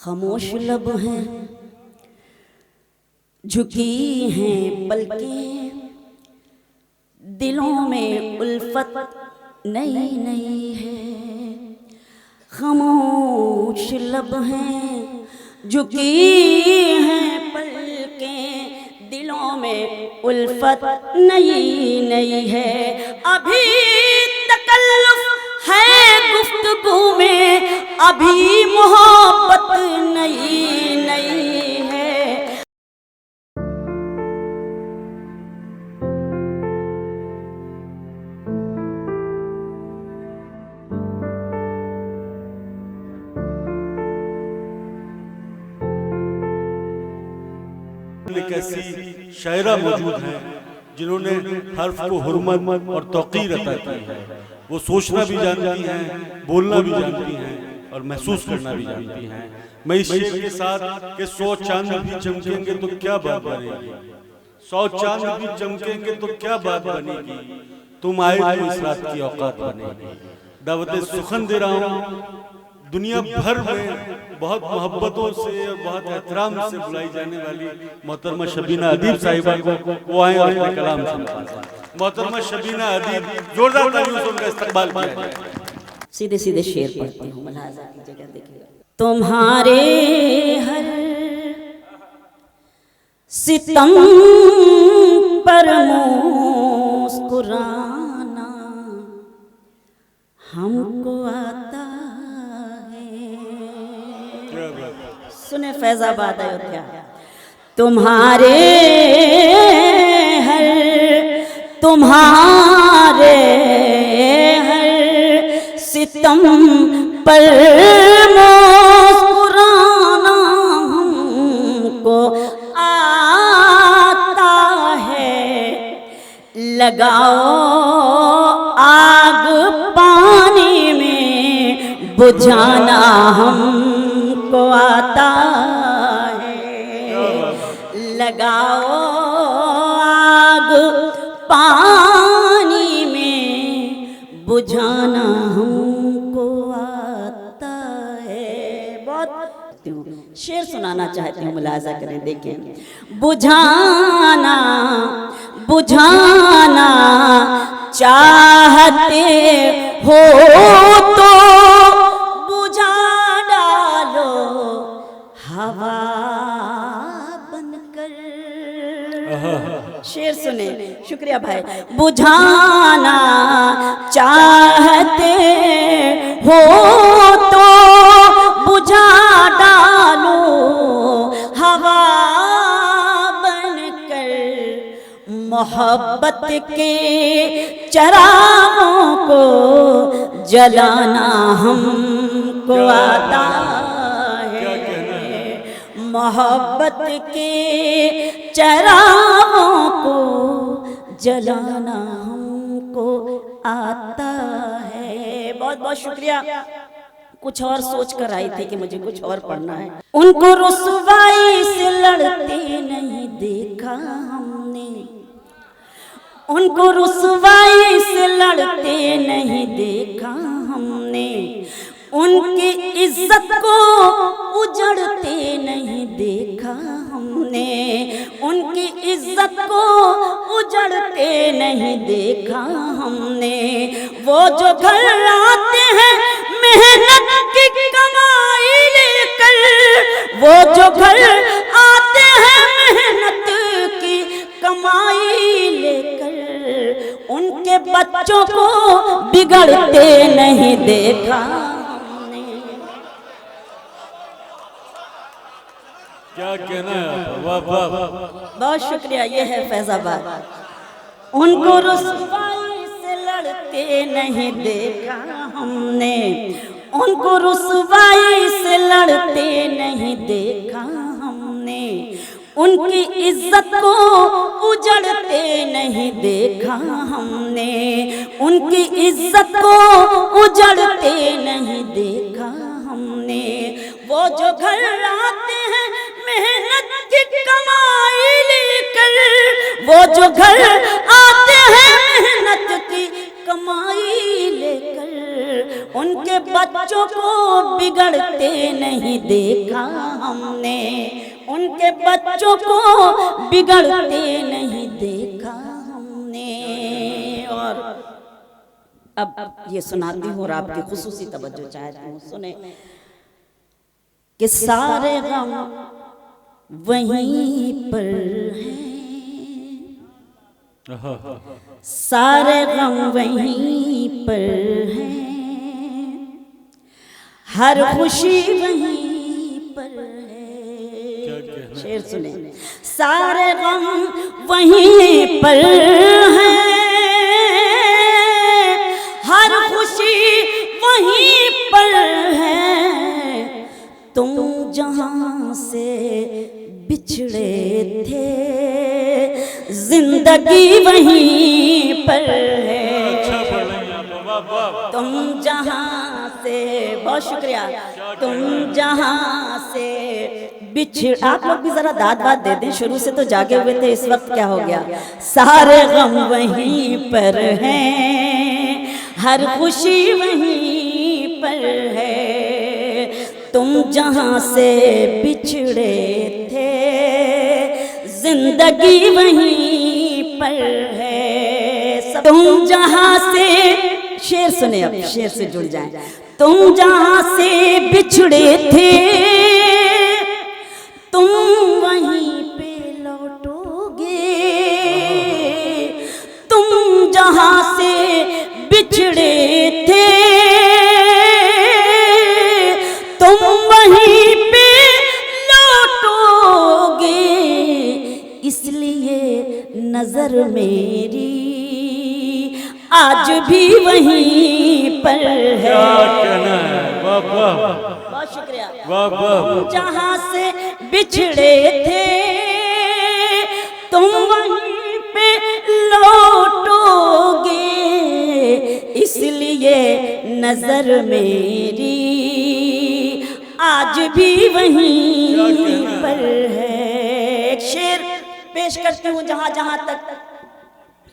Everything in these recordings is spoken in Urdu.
خاموش لب ہیں جھکی ہیں پلکیں، دلوں میں الفت نئی نئی ہے۔ خاموش لب ہیں جھکی ہیں پلکیں، دلوں میں الفت نئی نئی ہے۔ ابھی تکلف ہے گفتگو میں، ابھی محبت نئی نئی ہے۔ ایک ایسی شاعرہ موجود ہیں جنہوں نے حرف کو حرمت اور توقیر عطا کی ہے۔ وہ سوچنا بھی جانتی ہیں، بولنا بھی جانتی ہیں اور محسوس کرنا بھی جانتی ہیں۔ میں اس شعر کے ساتھ کہ 100 چاند بھی چمکیں گے تو کیا بات بنے گی، 100 چاند بھی چمکیں گے تو کیا بات بنے گی، تم آئے تو اس رات کی اوقات بنے گی۔ دعوت سخن دے رہا ہوں، دنیا بھر میں بہت محبتوں سے اور بہت احترام سے بلائی جانے والی محترمہ شبینہ ادیب صاحبہ کو وہ آئیں اور اپنے کلام سنائیں۔ محترمہ شبینہ ادیب، زوردار تالیوں سے ان کا استقبال کیا جائے۔ سیدھے سیدھے شعر پڑھتی ہوں، ملاحظہ کیجئے گا، دیکھیے گا۔ تمہارے ہر ستم پر مسکرانا ہم کو آتا ہے۔ سنیں فیض آباد ایودھیا۔ تمہارے ہر ستم پر مسکرانا ہم کو آتا ہے۔ لگاؤ آگ پانی میں بجھانا ہم کو آتا ہے۔ لگاؤ آگ پانی میں بجھانا ہم کو آتا ہے۔ بہت شعر سنانا چاہتی ہوں، ملاحظہ کریں، دیکھیں۔ بجھانا بجھانا چاہتے ہو تو بجھا ڈالو ہوا بن کر۔ شعر سنیں، شکریہ بھائی۔ بجھانا چاہتے ہو تو بجھا ڈالو ہوا بن کر۔ محبت کے چراغوں کو جلانا ہم کو آتا ہے۔ محبت کے چراغوں کو جلانا ہم کو آتا ہے۔ بہت بہت شکریہ۔ کچھ اور سوچ کر آئی تھی کہ مجھے کچھ اور پڑھنا ہے۔ ان کو رسوائی سے لڑتے نہیں دیکھا ہم نے، ان کو رسوائی سے لڑتے نہیں دیکھا ہم نے، ان کی عزت کو اجڑتے نہیں دیکھا ہم نے، ان کی عزت کو اجڑتے نہیں دیکھا ہم نے۔ وہ جو گھر آتے ہیں محنت کی کمائی لے کر، وہ جو گھر آتے ہیں محنت کی کمائی لے کر، ان کے بچوں کو بگڑتے نہیں دیکھا ہم نے۔ کیا کہنا ہے؟ واہ واہ۔ بہت شکریہ، یہ ہے فیض آباد۔ ان کو رسوائی سے لڑتے نہیں دیکھا ہم نے، ان کو رسوائی سے لڑتے نہیں دیکھا ہم نے، ان کی عزت کو اجڑتے نہیں دیکھا ہم نے، ان کی عزت کو اجڑتے نہیں دیکھا ہم نے۔ وہ جو گھر آتے ہیں محنت کی کمائی لے کر، وہ جو گھر آتے ہیں محنت کی کمائی لے کر، ان کے بچوں کو بگڑتے نہیں دیکھا ہم نے، ان کے بچوں کو بگڑتے نہیں دیکھا ہم نے۔ اور اب یہ سناتی ہوں اور آپ کی خصوصی توجہ چاہتی ہوں، سنیں کہ سارے غم وہیں پر ہیں، سارے غم وہیں پر ہیں، ہر خوشی وہیں پر ہے۔ شعر سنیں، سارے غم وہیں پر ہیں، ہر خوشی وہیں پر ہے، تم جہاں سے بچھڑے تھے زندگی وہیں پر ہے، تم جہاں سے، بہت شکریہ، تم جہاں سے بچھڑ، آپ لوگ بھی ذرا داد بات دے دیں، شروع سے تو جاگے ہوئے تھے، اس وقت کیا ہو گیا؟ سارے غم وہیں پر ہیں، ہر خوشی وہیں پر ہے، تم جہاں سے بچھڑے تھے زندگی وہیں پر ہے، تم جہاں سے، شعر سنیں، اب شعر سے جڑ جائیں، تم جہاں سے بچھڑے تھے تم وہیں پہ لوٹو گے، تم جہاں سے بچھڑے تھے تم وہیں پہ لوٹو گے، اس لیے نظر میری آج بھی وہیں پر ہے۔ بہت شکریہ۔ جہاں سے بچھڑے تھے تم وہیں پہ لوٹو گے، اس لیے نظر میری آج بھی وہیں پر ہے۔ ایک شعر پیش کرتی ہوں، جہاں جہاں تک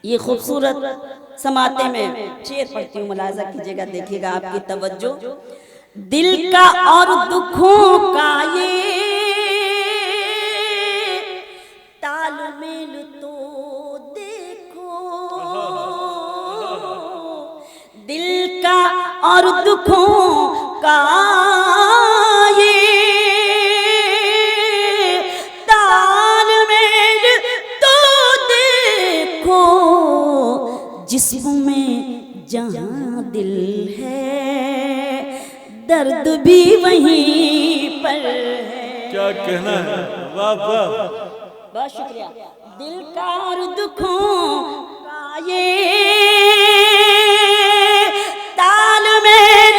یہ خوبصورت سماعتیں میں شعر پڑھتی ہوں، ملاحظہ کیجئے گا، دیکھیے گا آپ کی توجہ، دل کا اور دکھوں کا یہ تال میل تو دیکھو، دل کا اور دکھوں کا یہ تال میل تو دیکھو، جسم میں جہاں دل ہے درد بھی وہیں پر ہے۔ کیا کہنا ہے، واہ واہ، بہت شکریہ۔ دل کا اور دکھوں کا یہ تال میل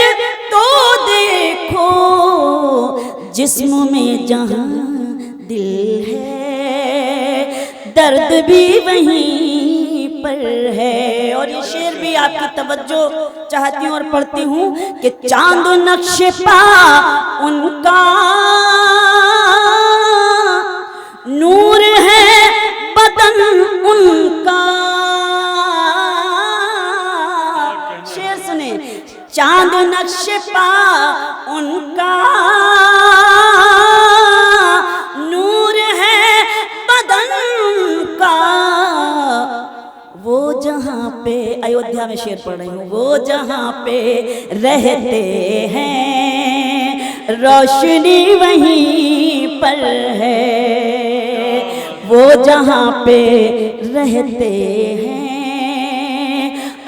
تو دیکھو، جسم میں جہاں دل ہے درد بھی وہیں پر ہے۔ اور یہ شعر بھی آپ کی توجہ چاہتی ہوں اور پڑھتی ہوں کہ چاند نقش پا ان کا نور ہے بدن ان کا، شعر سنیں، چاند نقش پا ان کا نور ہے بدن کا، وہ جہاں پہ، ایودھیا میں شعر پڑھ رہی ہوں، وہ جہاں پہ رہتے ہیں روشنی وہیں پر ہے، وہ جہاں پہ رہتے ہیں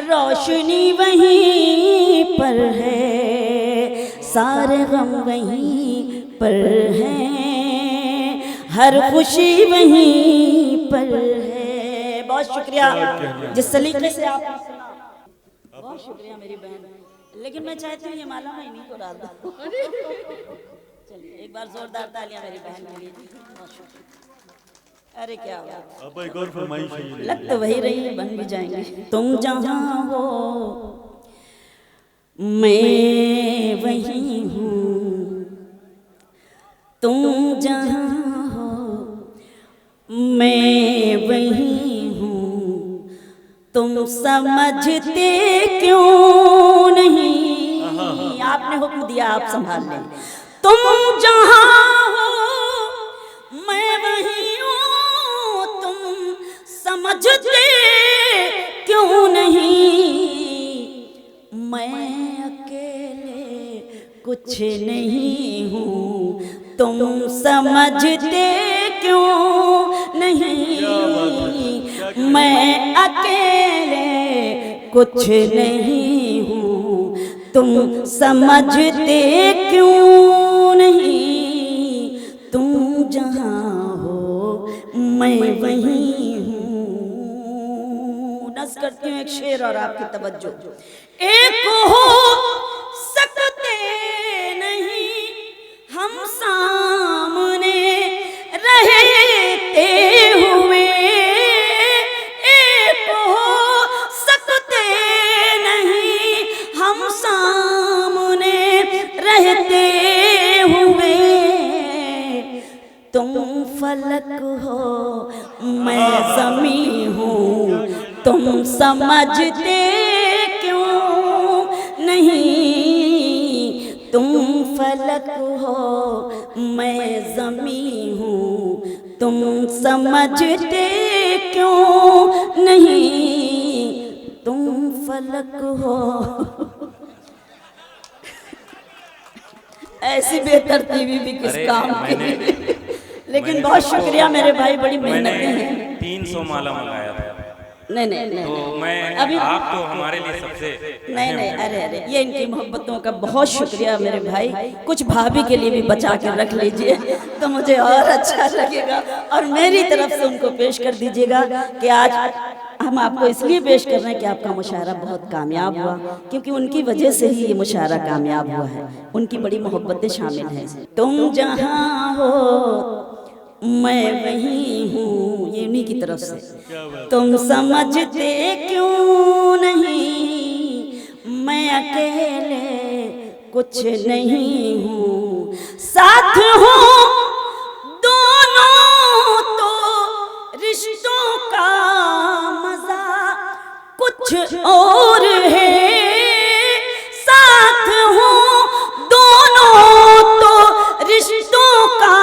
روشنی وہیں پر ہے، سارے غم وہیں پر ہیں، ہر خوشی وہیں پر ہے۔ بہت شکریہ جس سلیقے سے آپ نے سنا، بہت شکریہ میری بہن، لیکن میں چاہتی ہوں یہ مالا میں نہیں کو ڈال دوں۔ چلیے ایک بار زوردار تالیاں میری بہن کے لیے، بہت شکریہ۔ ارے کیا ہوا، اب ایک اور فرمائش ہے، لگ تو وہی رہی ہے، بن بھی جائیں گے۔ تم جہاں ہو میں وہیں ہوں، تم جہاں ہو میں وہیں ہوں، تم سمجھتے کیوں نہیں نے حکم دیا آپ سنبھال لیں. تم جہاں ہو میں وہیں ہوں, تم سمجھتے کیوں نہیں, میں اکیلے کچھ نہیں ہوں, تم سمجھتے کیوں نہیں, میں اکیلے کچھ نہیں ہوں, تم سمجھتے کیوں نہیں, تم جہاں ہو میں وہیں ہوں. نظر کرتی ہوں ایک شعر اور آپ کی توجہ. ایک ہو سکتے نہیں ہم سامنے رہتے ہوئے, ایک ہو سکتے نہیں ہم سامنے رہتے ہوئے, تم فلک ہو میں زمین ہوں, تم سمجھتے کیوں نہیں, تم فلک ہو میں زمین ہوں, تم سمجھتے کیوں نہیں, تم فلک ہو. ایسی بے ترتیبی بھی کس کام کی, لیکن بہت شکریہ میرے بھائی, بڑی محنتیں ہیں. 300 مالا منگایا تھا. نہیں تو میں ابھی آپ تو ہمارے لیے سب سے نہیں, ارے یہ ان کی محبتوں کا بہت شکریہ میرے بھائی. کچھ بھابھی کے لیے بھی بچا کر رکھ لیجئے تو مجھے اور اچھا لگے گا, اور میری طرف سے ان کو پیش کر دیجئے گا کہ آج ہم آپ کو اس لیے پیش کر رہے ہیں کہ آپ کا مشاعرہ بہت کامیاب ہوا, کیونکہ ان کی وجہ سے ہی یہ مشاعرہ کامیاب ہوا ہے, ان کی بڑی محبتیں شامل ہیں. تم جہاں ہو میں وہیں ہوں, یہ انہی کی طرف سے. تم سمجھتے کیوں نہیں, میں اکیلے کچھ نہیں ہوں, ساتھ ہوں دونوں تو رشتوں کا مزہ کچھ اور ہے, ساتھ ہوں دونوں تو رشتوں کا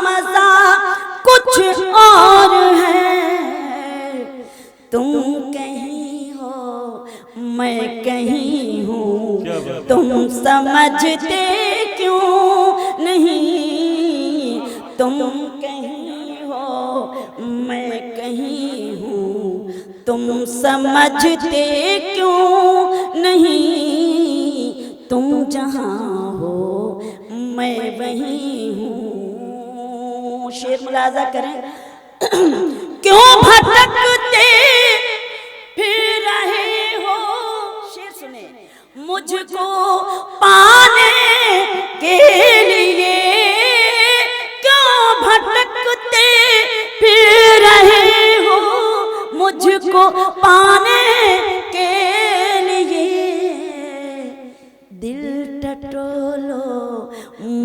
مزہ کچھ اور ہے, تم کہیں ہو میں کہیں ہوں, تم سمجھتے کیوں نہیں, تم کہیں ہو میں کہیں ہوں, تم سمجھتے کیوں نہیں, تم جہاں ہو میں وہیں ہوں. شعر ملاحظہ کریں. کیوں بھٹکتے پھر رہے ہو, شعر سنیں, مجھ کو پانے کے لیے, کیوں بھٹکتے پھر رہے ہو, مجھ کو پانے کے لیے, دل ٹٹولو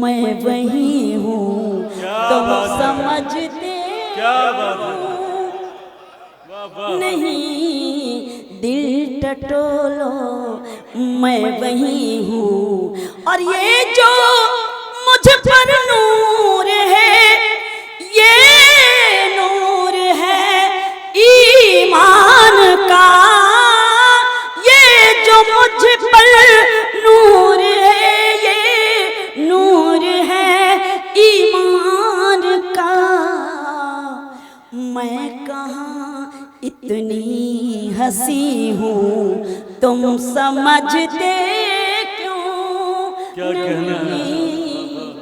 میں وہیں ہوں, تم سمجھتے نہیں, دل ٹٹولو میں وہیں ہوں, اور یہ جو مجھ پر نور ہے یہ نور ہے ایمان کا, یہ جو مجھ پر نور ہے یہ نور ہے ایمان کا, میں کہاں اتنی ہنسی ہوں, تم سمجھتے کیوں نہیں,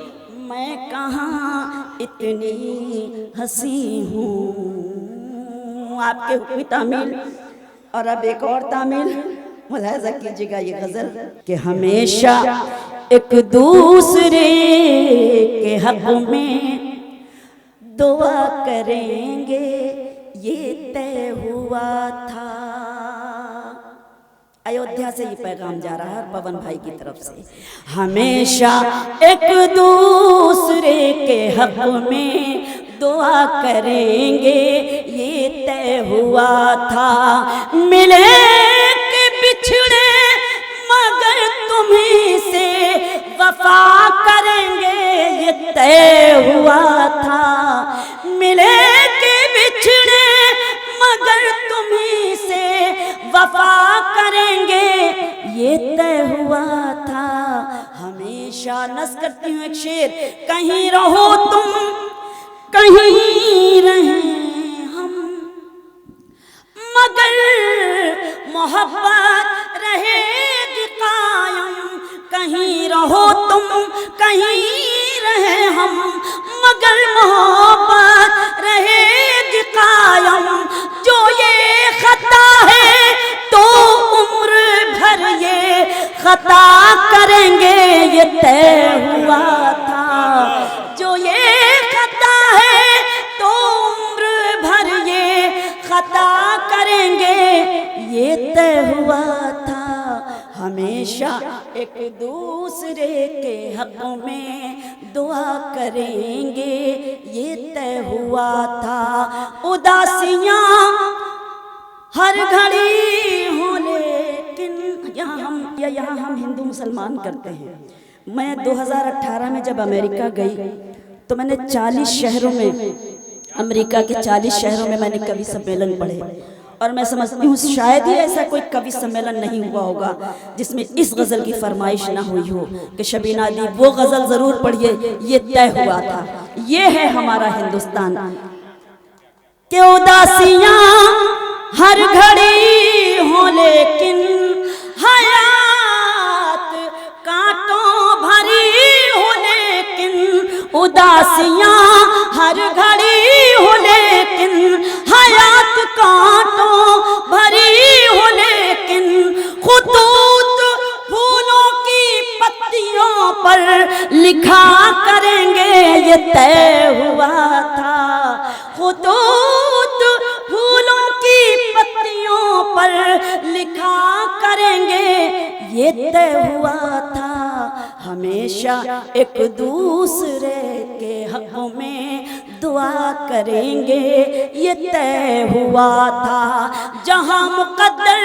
میں کہاں اتنی ہنسی ہوں. آپ کے حکم تعمیل. اور اب ایک اور تعمیل ملاحظہ کیجئے گا, یہ غزل کہ ہمیشہ ایک دوسرے کے حق میں دعا کریں گے یہ طے ہوا تھا. ایودھیا سے یہ پیغام جا رہا ہے پون بھائی کی طرف سے. ہمیشہ ایک دوسرے کے حق میں دعا کریں گے یہ طے ہوا تھا, ملے کہ بچھڑے مگر تمہیں سے وفا کریں گے یہ طے ہوا تھا، ملے کہ بچھڑے مگر تمہیں سے وفا کریں گے یہ طے ہوا تھا۔ ہمیشہ نظر کرتی ہوں ایک شعر، کہیں رہو تم کہیں رہیں ہم، مگر محبت رہے گی قائم۔ کہیں رہو تم کہیں رہیں ہم، مگر محبت رہے گی قائم۔ جو یہ خطا ہے تو عمر بھر یہ خطا کریں گے یہ طے ہوا تھا۔ جو یہ خطا ہے تو عمر بھر یہ خطا کریں گے یہ طے ہوا تھا۔ ہمیشہ ایک دوسرے کے حق میں دعا کریں گے یہ طے ہوا تھا۔ اداسیاں ہر گھڑی ہوں لیکن یہاں ہم ہندو مسلمان کرتے ہیں۔ میں 2018 میں جب امریکہ گئی تو میں نے 40 شہروں میں، امریکہ کے 40 شہروں میں نے کوی سمیلن پڑھے، اور میں سمجھتی ہوں شاید ہی ایسا کوئی کوی سمیلن نہیں ہوا ہوگا جس میں اس غزل کی فرمائش نہ ہوئی ہو کہ شبینہ ادیب وہ غزل ضرور پڑھیے یہ طے ہوا تھا۔ یہ ہے ہمارا ہندوستان کہ اداسیاں ہر گھڑی ہوں لیکن حیات کانٹوں بھری ہو، لیکن اداسیاں ہر گھڑی ہو لیکن حیات کانٹوں بھری ہو، لیکن خطوط پھولوں کی پتیوں پر لکھا کریں گے یہ طے ہوا تھا۔ خطوط پھولوں کی پتیوں پر لکھا کریں گے یہ طے ہوا تھا۔ ہمیشہ ایک دوسرے کے حق میں دعا کریں گے یہ طے ہوا تھا۔ جہاں مقدر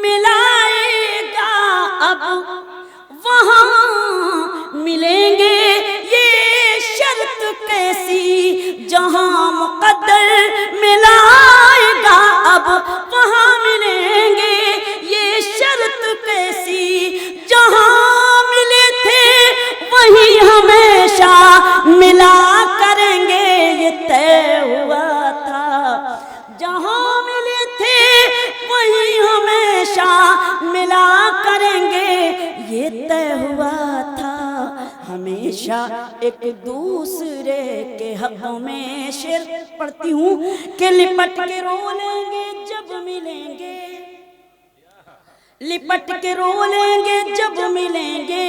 ملائے گا اب وہاں ملیں گے یہ شرط کیسی، جہاں مقدر ملائے گا اب وہاں ملیں گے یہ شرط کیسی، جہاں ملے تھے وہی ہمیشہ ملا کریں گے یہ طے ہوا تھا۔ جہاں ملے تھے وہی ہمیشہ ملا کریں گے یہ طے ہوا تھا۔ ہمیشہ ایک دوسرے کے حق میں شعر پڑھتی ہوں کہ لپٹ کے رو لیں گے جب ملیں گے، لپٹ کے رو لیں گے جب ملیں گے،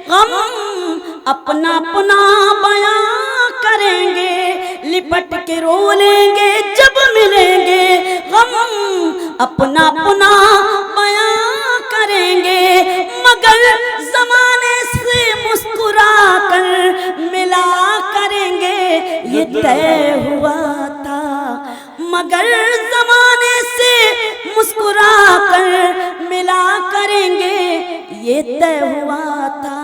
غم اپنا اپنا بیاں کریں گے۔ لپٹ کے رو لیں گے جب ملیں گے، غم اپنا اپنا بیاں کریں گے، مگر زمانے سے مسکرا کر ملا کریں گے یہ طے ہوا تھا۔ مگر زمانے سے مسکرا کر ملا کریں گے یہ طے ہوا تھا۔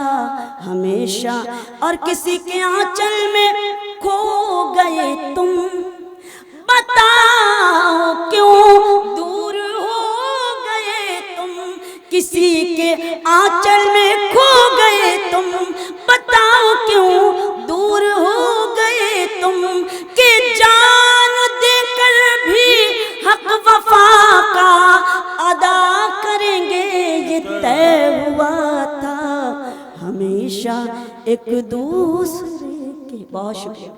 ہمیشہ اور کسی کے آنچل میں کھو گئے تم، بتاؤ کیوں دور ہو گئے تم، کسی کے آنچل میں کھو گئے تم، بتاؤ کیوں دور ہو گئے تم، کہ جان دے کر بھی حق وفا کا ادا کریں گے یہ طے ہوا تھا۔ ہمیشہ ایک دوسرے کے، بہت شکریہ۔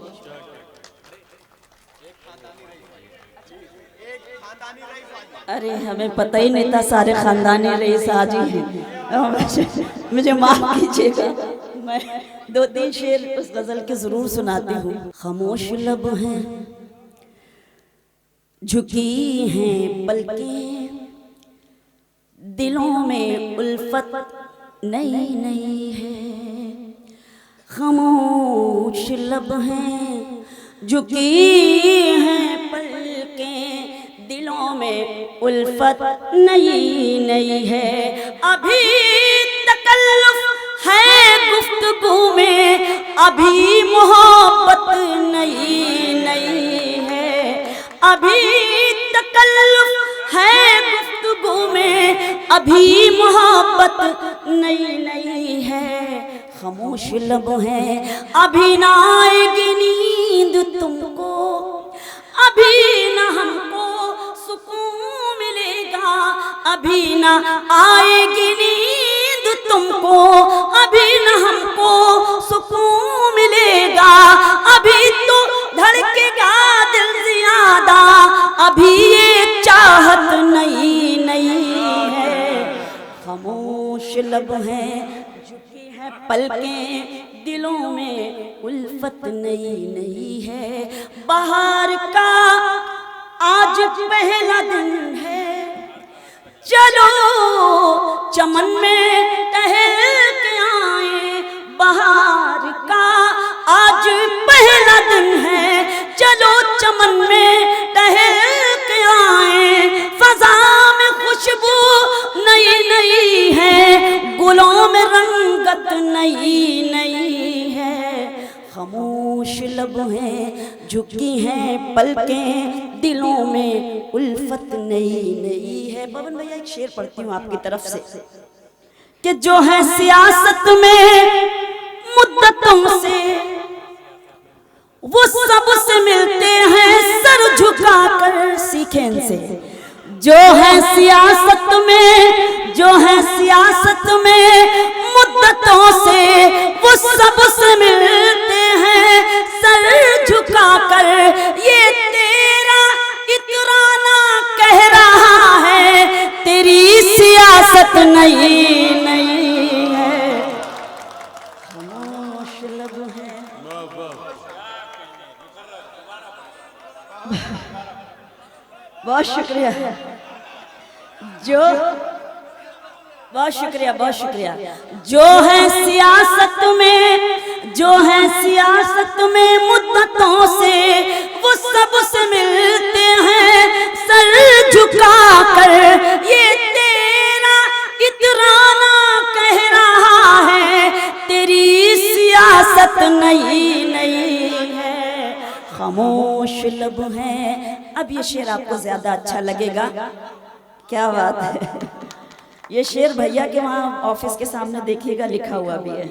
ارے ہمیں پتہ ہی نہیں تھا سارے خاندانی رئیس آج ہی ہیں، مجھے معاف کیجیے گا، میں 2-3 شعر اس غزل کے ضرور سناتی ہوں۔ خاموش لب ہیں جھکی ہیں پلکیں، دلوں میں الفت نئی نئی ہے، خاموش لب ہیں جھکی ہیں پلکیں، دلوں میں الفت نئی نئی ہے، ابھی تکلف ہے گفتگو میں ابھی محبت نہیں ہے، ابھی تکلف ہے گفتگو میں ابھی محبت نہیں ہے، خاموش لب ہیں ابھی نہ آئے گی نیند تم کو، ابھی نہ ہم کو سکون ملے گا، ابھی نہ آئے گی نیند تم کو، ابھی نہ ہم کو سکون ملے گا، ابھی تو دھڑکے گا دل زیادہ، ابھی یہ چاہت نہیں ہے، خاموش لب ہیں جھکی ہے پلکیں دلوں میں الفت نہیں ہے، بہار کا آج پہلا دن ہے، چلو چمن میں ٹہل کے آئیں، بہار کا آج پہلا دن ہے، چلو چمن میں ٹہل کے آئیں، فضا میں خوشبو نئی ہے، گلوں میں رنگت نئی ہے، خاموش لب ہیں جھکی ہیں پلکیں دلوں میں الفت نہیں ہے۔ بابن بھیا ایک شعر پڑھتی ہوں آپ کی طرف سے کہ جو ہے سیاست میں مدتوں سے وہ سب سے ملتے ہیں سر جھکا کر، سیکھیں ان سے، جو ہے سیاست میں مدتوں سے وہ سب سے ملتے ہیں سر جھکا کر، یہ تیرا اترانا کہہ رہا ہے تیری سیاست نہیں ہے، خاموش لب ہے۔ بہت شکریہ، بہت شکریہ، جو ہے سیاست میں مدتوں سے وہ سب سے ملتے ہیں سر جھکا کر، یہ تیرا اترانا کہہ رہا ہے تیری سیاست نہیں ہے، خاموش لب ہیں۔ اب یہ شعر آپ کو زیادہ اچھا لگے گا، کیا بات ہے، یہ شعر بھیا کے وہاں آفس کے سامنے دیکھیے گا لکھا ہوا بھی ہے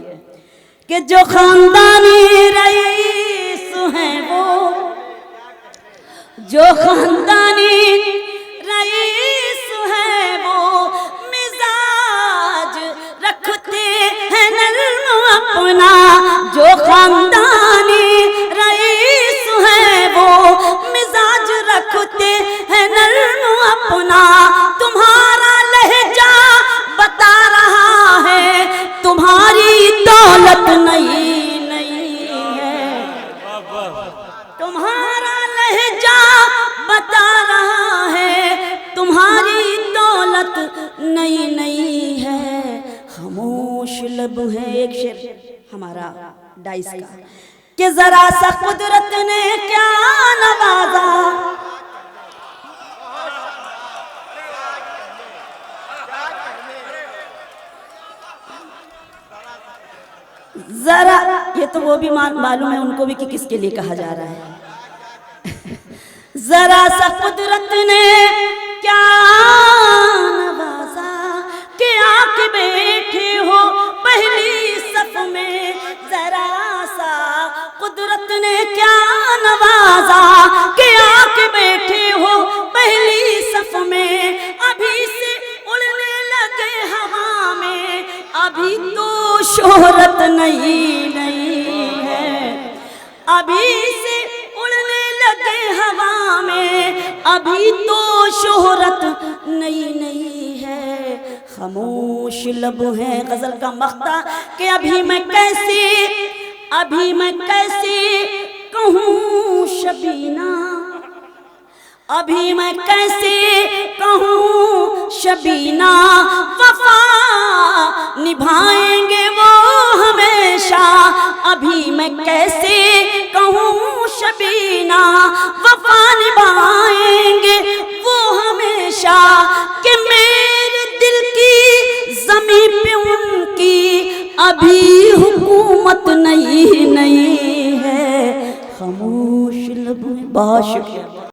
کہ جو خاندانی رئیس ہیں وہ مزاج رکھتے ہیں نرم اپنا، جو خاندانی رئیس ہیں وہ مزاج رکھتے ہیں نرم اپنا، تمہارا لہجہ بتا رہا ہے تمہاری دولت نہیں ہے، تمہارا لہجہ بتا رہا ہے تمہاری دولت نہیں ہے، خاموش لب ہے۔ ایک شعر ہمارا ڈائس کا کہ ذرا سا قدرت نے کیا نوازا، ذرا، یہ تو وہ بھی معلوم ہے ان کو بھی کہ کس کے لیے کہا جا رہا ہے، ذرا سا قدرت نے کیا نوازا کہ آ کے بیٹھے ہو پہلی صف میں، ذرا سا قدرت نے کیا نوازا کہ آ کے بیٹھے ہو پہلی صف میں، ابھی سے اڑنے لگے ہوا میں، ابھی تو شہرت نہیں ہے، ابھی سے اڑنے لگے ہوا میں، ابھی تو شہرت نہیں ہے، خاموش لب ہے۔ غزل کا مقطع کہ ابھی میں کیسے کہوں شبینہ، ابھی میں کیسے کہوں شبینہ، وفا نبھائیں گے وہ ہمیشہ، ابھی میں کیسے کہوں شبینہ، وفا نبھائیں گے وہ ہمیشہ، کہ میرے دل کی زمین پہ ان کی ابھی حکومت حکومت نہیں ہے خاموش لب میں. بہت شکریہ.